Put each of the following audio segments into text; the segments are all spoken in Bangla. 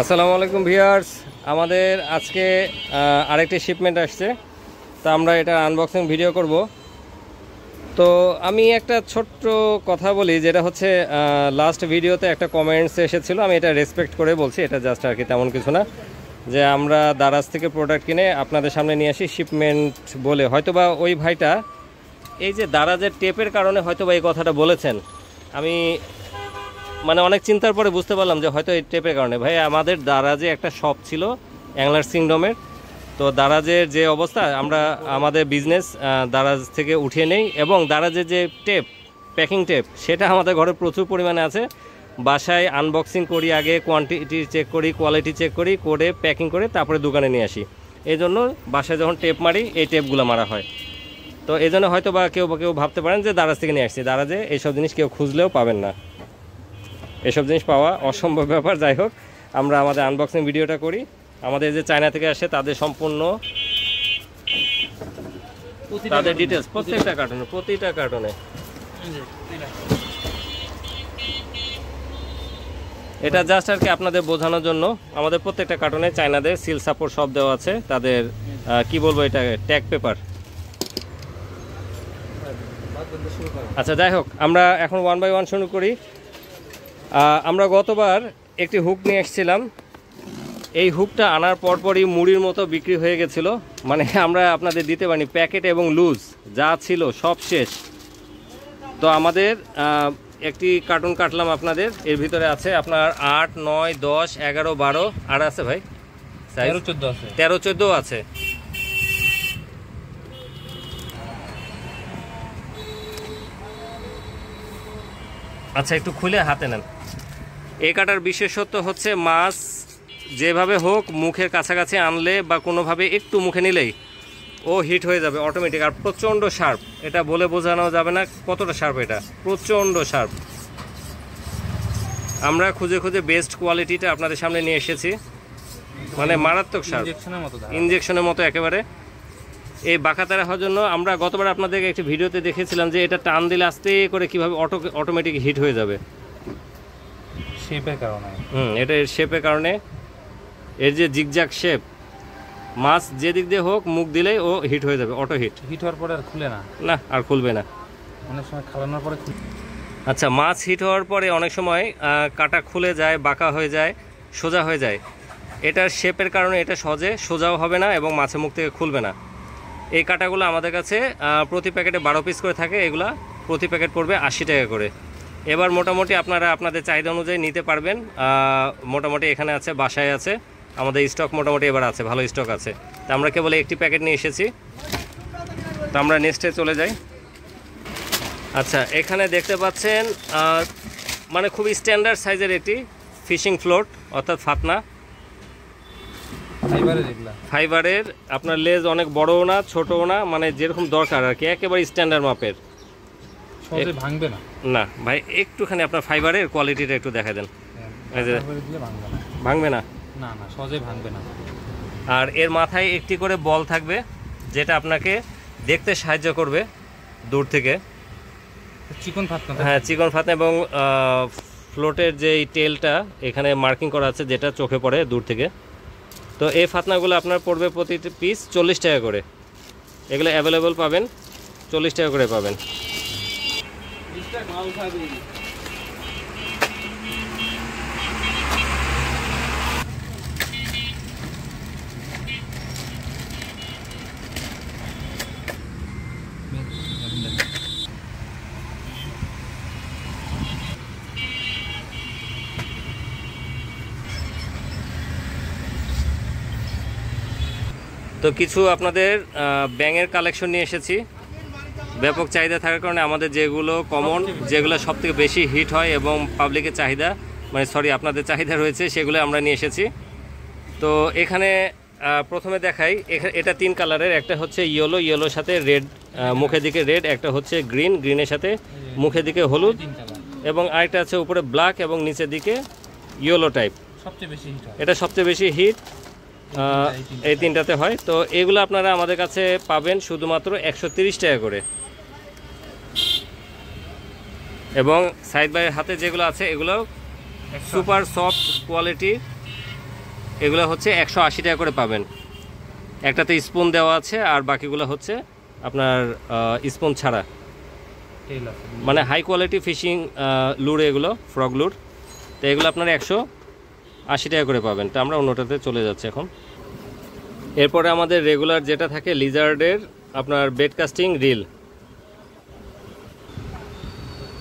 আসসালামু আলাইকুম ভিউয়ার্স, আমাদের আজকে আরেকটি শিপমেন্ট আসছে। তো আমরা এটা আনবক্সিং ভিডিও করব। তো আমি একটা ছোট্ট কথা বলি, যেটা হচ্ছে লাস্ট ভিডিওতে একটা কমেন্টস এসেছিলো, আমি এটা রেসপেক্ট করে বলছি, এটা জাস্ট আর কি, তেমন কিছু না। যে আমরা দারাজ থেকে প্রোডাক্ট কিনে আপনাদের সামনে নিয়ে আসি শিপমেন্ট বলে, হয়তোবা ওই ভাইটা এই যে দারাজের টেপের কারণে হয়তোবা এই কথাটা বলেছেন। আমি মানে অনেক চিন্তার পরে বুঝতে পারলাম যে হয়তো এই টেপের কারণে। ভাই, আমাদের দারাজে একটা শপ ছিল অ্যাংলার্স কিংডমের। তো দারাজের যে অবস্থা, আমরা আমাদের বিজনেস দারাজ থেকে উঠিয়ে নেই, এবং দারাজের যে টেপ, প্যাকিং টেপ, সেটা আমাদের ঘরে প্রচুর পরিমাণে আছে। বাসায় আনবক্সিং করি, আগে কোয়ান্টিটি চেক করি, কোয়ালিটি চেক করি, করে প্যাকিং করে তারপরে দোকানে নিয়ে আসি। এই জন্য বাসায় যখন টেপ মারি, এই টেপগুলো মারা হয়। তো এই জন্য হয়তো বা কেউ ভাবতে পারেন যে দারাজ থেকে নিয়ে আসছি। দারাজে এইসব জিনিস কেউ খুঁজলেও পাবেন না, এসব জিনিস পাওয়া অসম্ভব ব্যাপার। যাই হোক, আমরা আমাদের আনবক্সিং ভিডিওটা করি। আমাদের যে চায়না থেকে আসে তাদের সম্পূর্ণ তাদের ডিটেলস প্রতিটা কার্টনে এটা জাস্ট আর কি আপনাদের বোঝানোর জন্য। আমাদের প্রত্যেকটা কার্টনে চায়নাদের সিল সাপোর্ট সব দেওয়া আছে, তাদের কি বলবো, এটা ট্যাগ পেপার। আচ্ছা, যাই হোক, আমরা এখন ওয়ান বাই ওয়ান শুরু করি। আমরা গতবার একটি হুক নিয়ে এসেছিলাম। এই হুকটা আনার পরপরই মুড়ির মতো বিক্রি হয়ে গেছিলো, মানে আমরা আপনাদের দিতে পারিনি। প্যাকেট এবং লুজ যা ছিল সব শেষ। তো আমাদের একটি কার্টুন কাটলাম আপনাদের। এর ভিতরে আছে আপনার 8, 9, 10, 11, 12 আর আছে ভাই 13-14 আছে। আচ্ছা, একটু খুলে হাতে নেন। এই কাটার বিশেষত্ব হচ্ছে মাছ যেভাবে হোক মুখের কাছাকাছি আনলে বা কোনোভাবে একটু মুখে নিলেই ও হিট হয়ে যাবে অটোমেটিক। আর প্রচণ্ড শার্প, এটা বলে বোঝানো যাবে না কতটা শার্প, এটা প্রচণ্ড শার্প। আমরা খুঁজে খুঁজে বেস্ট কোয়ালিটিটা আপনাদের সামনে নিয়ে এসেছি, মানে মারাত্মক শার্প, ইঞ্জেকশনের মতো একেবারে। এই বাঁকাতারা হওয়ার জন্য আমরা গতবার আপনাদেরকে একটি ভিডিওতে দেখেছিলাম যে এটা টান দিলে আস্তে করে কীভাবে অটোমেটিক হিট হয়ে যাবে শেপের কারণে। এটা এর শেপের কারণে, এর যে জিগজ্যাগ শেপ, মাছ যে দিক দিয়ে হোক মুখ দিলেই ও হিট হয়ে যাবে, অটো হিট। হিট হওয়ার পরে আর খুলে না? না, আর খুলবে না। অনেক সময় খালানোর পরে আচ্ছা, মাছ হিট হওয়ার পরে অনেক সময় কাটা খুলে যায়, বাঁকা হয়ে যায়, সোজা হয়ে যায়। এটার শেপের কারণে এটা সোজাও হবে না এবং মাছের মুখ থেকে খুলবে না। এই কাটাগুলো আমাদের কাছে প্রতি প্যাকেটে 12 পিস করে থাকে। এগুলা প্রতি প্যাকেট পড়বে 80 টাকা করে। এবার মোটামুটি আপনারা আপনাদের চাহিদা অনুযায়ী নিতে পারবেন। মোটামুটি এখানে আছে, বাসায় আছে, আমাদের স্টক মোটামুটি এবার আছে, ভালো স্টক আছে। তো আমরা কেবল একটি প্যাকেট নিয়ে এসেছি। তো আমরা নেক্সটে চলে যাই। আচ্ছা, এখানে দেখতে পাচ্ছেন মানে খুবই স্ট্যান্ডার্ড সাইজের একটি ফিশিং ফ্লোট, অর্থাৎ ফাতনা ফাইবারের। আপনার লেজ অনেক বড়ও না ছোটও না, মানে যেরকম দরকার আর কি, একেবারে স্ট্যান্ডার্ড মাপের। ভাঙবে না? না ভাই, একটুখানি আপনার ফাইবারের কোয়ালিটিটা একটু দেখা দেন। ভাঙবে না? না না, সহজে ভাঙবে না। আর এর মাথায় একটি করে বল থাকবে, যেটা আপনাকে দেখতে সাহায্য করবে দূর থেকে। চিকন ফাতনা? হ্যাঁ, চিকন ফাতনা। এবং ফ্লোটের যে টেলটা এখানে মার্কিং করা আছে, যেটা চোখে পড়ে দূর থেকে। তো এই ফাতনাগুলো আপনার পড়বে প্রতিটি পিস 40 টাকা করে। এগুলো অ্যাভেলেবল পাবেন, 40 টাকা করে পাবেন। তো কিছু আপনাদের ব্যাঙের কালেকশন নিয়ে এসেছি। ব্যাপক চাহিদা থাকার কারণে আমাদের যেগুলো কমন, যেগুলো সবথেকে বেশি হিট হয় এবং পাবলিকের চাহিদা, মানে আপনাদের চাহিদা রয়েছে, সেগুলো আমরা নিয়ে এসেছি। তো এখানে প্রথমে দেখাই, এটা 3 কালারের। একটা হচ্ছে ইয়েলোর সাথে রেড, মুখের দিকে রেড। একটা হচ্ছে গ্রিনের সাথে মুখের দিকে হলুদ, এবং আরেকটা আছে উপরে ব্ল্যাক এবং নিচের দিকে ইয়েলো টাইপ। এটা সবচেয়ে বেশি হিট এই 3টাতে হয়। তো এগুলো আপনারা আমাদের কাছে পাবেন শুধুমাত্র 130 টাকা করে। এবং সাইড বাইয়ের হাতে যেগুলো আছে এগুলো সুপার সফট কোয়ালিটির এগুলো হচ্ছে 180 টাকা করে পাবেন। একটাতে স্পুন দেওয়া আছে আর বাকিগুলো হচ্ছে আপনার স্পুন ছাড়া, তেল আছে। মানে হাই কোয়ালিটি ফিশিং লুর, এগুলো ফ্রগ লুর। তো এগুলো আপনার 180 টাকা করে পাবেন। তো আমরা অন্যটাতে চলে যাচ্ছি এখন। এরপরে আমাদের রেগুলার যেটা থাকে লিজার্ডের আপনার বেড কাস্টিং রিল।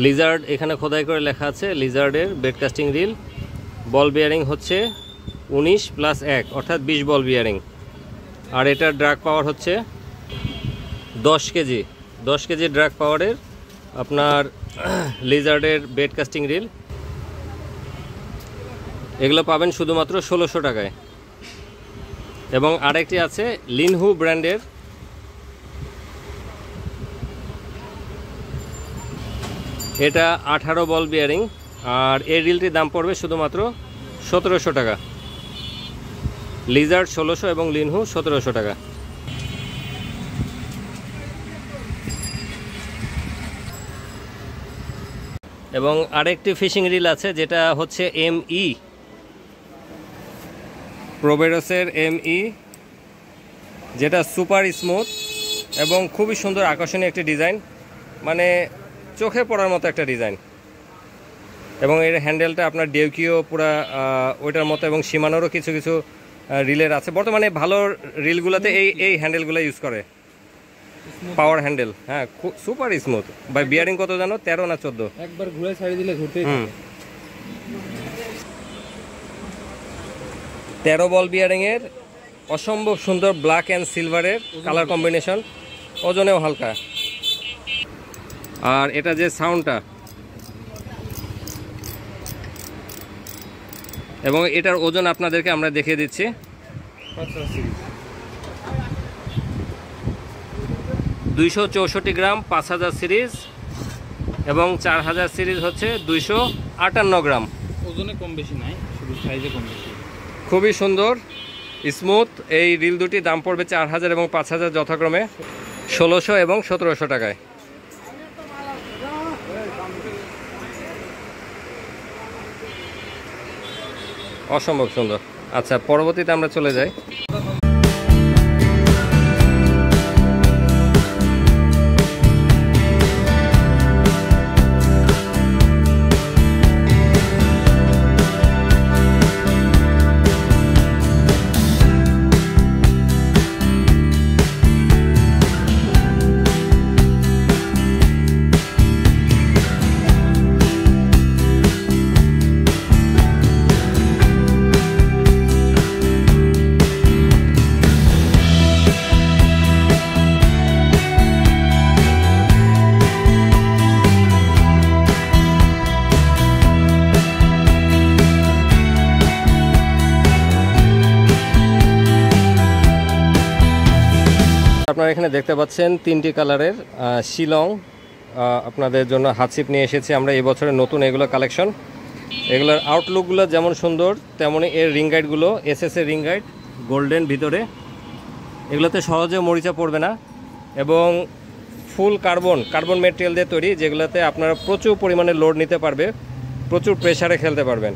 লিজার্ড এখানে খোদাই করে লেখা আছে, লিজার্ডের bed casting reel. Ball bearing হচ্ছে 19+1 অর্থাৎ 20 বল বিয়ারিং। আর এটার ড্রাগ পাওয়ার হচ্ছে 10 কেজি। 10 কেজি ড্রাগ পাওয়ারের আপনার লিজার্ডের বেড কাস্টিং রিল। এগুলো পাবেন শুধুমাত্র 1600 টাকায়। এবং আরেকটি আছে লিনহু ব্র্যান্ডের, এটা 18 বল বিয়ারিং। আর এই রিলটির দাম পড়বে শুধুমাত্র 1700 টাকা। লিজার্ড 1600 এবং লিনহু 1700 টাকা। এবং আরেকটি ফিশিং রিল আছে যেটা হচ্ছে ME, প্রোবেরসের ME, যেটা সুপার স্মুথ এবং খুবই সুন্দর আকর্ষণীয় একটি ডিজাইন, মানে চোখে পড়ার মতো একটা ডিজাইন। এবং এর হ্যান্ডেলটা আপনার ডেউকিও পুরা ওইটার মতো, এবং সীমানোরও কিছু কিছু রিলের আছে। বর্তমানে ভালো রিলগুলোতে এই হ্যান্ডেলগুলো ইউজ করে, পাওয়ার হ্যান্ডেল। হ্যাঁ, সুপার স্মুথ। ভাই বিয়ারিং কত জানো, 13 না 14? একবার ঘুরে ছাড়ি দিলে ঘুরতেই থাকে। 13 বল বিয়ারিংয়ের, অসম্ভব সুন্দর ব্ল্যাক অ্যান্ড সিলভারের কালার কম্বিনেশন, ওজনেও হালকা। আর এটা যে সাউন্ডটা, এবং এটার ওজন আপনাদেরকে আমরা দেখিয়ে দিচ্ছি। 264 গ্রাম 5000 সিরিজ, এবং 4000 সিরিজ হচ্ছে 258 গ্রাম। ওজনে কম বেশি নাই, শুধু সাইজে কম বেশি। খুবই সুন্দর স্মুথ এই রিল দুটি। দাম পড়বে 4000 এবং 5000 যথাক্রমে 1600 এবং 1700 টাকায়। অসম্ভব সুন্দর। আচ্ছা, পরবর্তীতে আমরা চলে যাই। আপনারা এখানে দেখতে পাচ্ছেন 3টি কালারের শিলং আপনাদের জন্য হাতছিপ নিয়ে এসেছি আমরা এই বছরের নতুন এগুলো কালেকশন। এগুলোর আউটলুকগুলো যেমন সুন্দর তেমনই এর রিং গাইডগুলো SS এর রিং গাইড, গোল্ডেন ভিতরে। এগুলোতে সহজে মরিচা পড়বে না এবং ফুল কার্বন ম্যাটেরিয়াল দিয়ে তৈরি, যেগুলোতে আপনারা প্রচুর পরিমাণে লোড নিতে পারবে, প্রচুর প্রেসারে খেলতে পারবেন।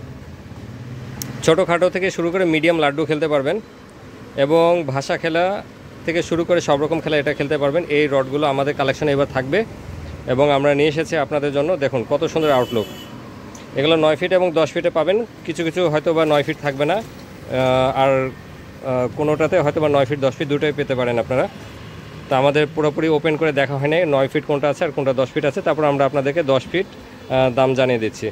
ছোটোখাটো থেকে শুরু করে মিডিয়াম লাড্ডু খেলতে পারবেন, এবং ভাষা খেলা থেকে শুরু করে সব রকম খেলা এটা খেলতে পারবেন। এই রডগুলো আমাদের কালেকশনে এবার থাকবে এবং আমরা নিয়ে এসেছি আপনাদের জন্য। দেখুন কত সুন্দর আউটলুক। এগুলো 9 ফিট এবং 10 ফিটে পাবেন, কিছু কিছু হয়তো বা 9 ফিট থাকবে না, আর কোনোটাতে হয়তো বা 9 ফিট 10 ফিট দুটোই পেতে পারেন আপনারা। তো আমাদের পুরোপুরি ওপেন করে দেখা হয় না 9 ফিট কোনটা আছে আর কোনটা 10 ফিট আছে, তারপর আমরা আপনাদেরকে 10 ফিট দাম জানিয়ে দিচ্ছি।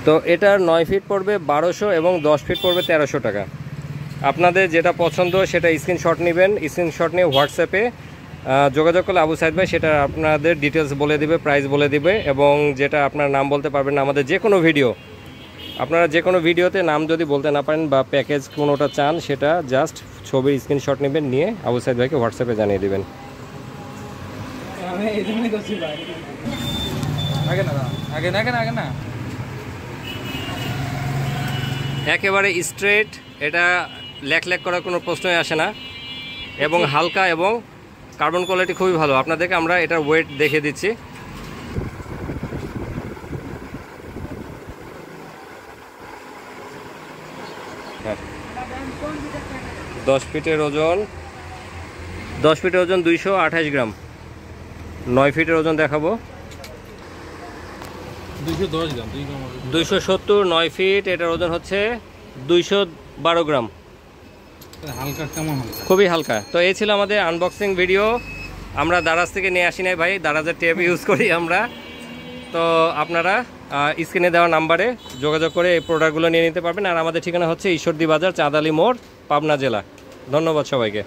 তো এটার 9 ফিট পড়বে 1200 এবং 10 ফিট পড়বে 1300 টাকা। আপনাদের যেটা পছন্দ সেটা স্ক্রিনশট নেবেন, স্ক্রিনশট নিয়ে হোয়াটসঅ্যাপে যোগাযোগ করলে আবু সাইদ ভাই সেটা আপনাদের ডিটেলস বলে দিবে, প্রাইস বলে দিবে, এবং যেটা আপনার নাম বলতে পারবেন না আমাদের যে কোনো ভিডিও, আপনারা যে কোনো ভিডিওতে নাম যদি বলতে না পারেন বা প্যাকেজ কোনোটা চান, সেটা জাস্ট ছবির স্ক্রিনশট নেবেন, নিয়ে আবু সাইদ ভাইকে হোয়াটসঅ্যাপে জানিয়ে দেবেন। একেবারে স্ট্রেট, এটা ল্যাক করার কোনো প্রশ্নই আসে না, এবং হালকা এবং কার্বন কোয়ালিটি খুবই ভালো। আপনাদেরকে আমরা এটার ওয়েট দেখিয়ে দিচ্ছি। হ্যাঁ 10 ফিটের ওজন 228 গ্রাম। 9 ফিটের ওজন দেখাবো 210 গ্রাম 2 গ্রাম 270। 9 ফিট, এটার ওজন হচ্ছে 212 গ্রাম। হালকা কেমন হবে? খুবই হালকা। তো এই ছিল আমাদের আনবক্সিং ভিডিও। আমরা দারাজ থেকে নিয়ে আসি নাই ভাই, দারাজের টেপ ইউজ করি আমরা। তো আপনারা স্ক্রিনে দেওয়া নাম্বারে যোগাযোগ করে এই প্রোডাক্টগুলো নিয়ে নিতে পারবেন। আর আমাদের ঠিকানা হচ্ছে ঈশ্বরদী বাজার, চাঁদালি মোড়, পাবনা জেলা। ধন্যবাদ সবাইকে।